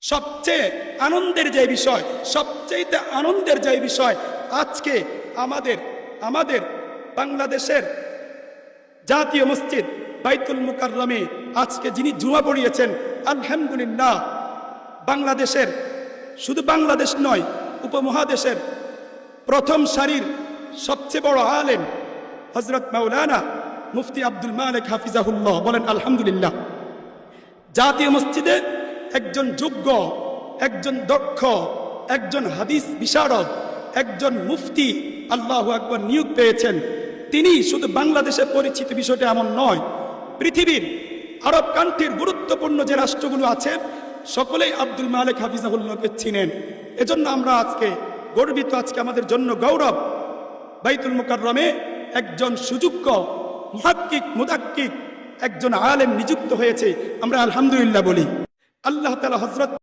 সবচেয়ে আনন্দের যে বিষয়, সবচেয়ে আনন্দের যে বিষয়, আজকে আমাদের বাংলাদেশের জাতীয় মসজিদ বাইতুল মুকাররমে আজকে যিনি জুমা পড়িয়েছেন, আলহামদুলিল্লাহ, বাংলাদেশের, শুধু বাংলাদেশ নয়, উপমহাদেশের প্রথম সারির সবচেয়ে বড় আলেম হযরত মাওলানা মুফতি আব্দুল মালিক হাফিজাহুল্লাহ, বলেন আলহামদুলিল্লাহ। জাতীয় মসজিদে একজন যোগ্য, একজন দক্ষ, একজন হাদিস বিশারদ, একজন মুফতি আল্লাহু আকবার নিয়োগ পেয়েছেন। তিনি শুধু বাংলাদেশে পরিচিত, বিষয়টা এমন নয়, পৃথিবীর আরব কান্ট্রির গুরুত্বপূর্ণ যে রাষ্ট্রগুলো আছে সকলেই আব্দুল মালিক হাফিজাহুল্লাহকে চিনেন। এজন্য আমরা আজকে গর্বিত, আজকে আমাদের জন্য গৌরব, বাইতুল মুকাররমে একজন সুযোগ্য মুহাক্কিক মুদাক্কিক একজন আলেম নিযুক্ত হয়েছে। আমরা আলহামদুলিল্লাহ বলি। আল্লাহ তাআলা হযরত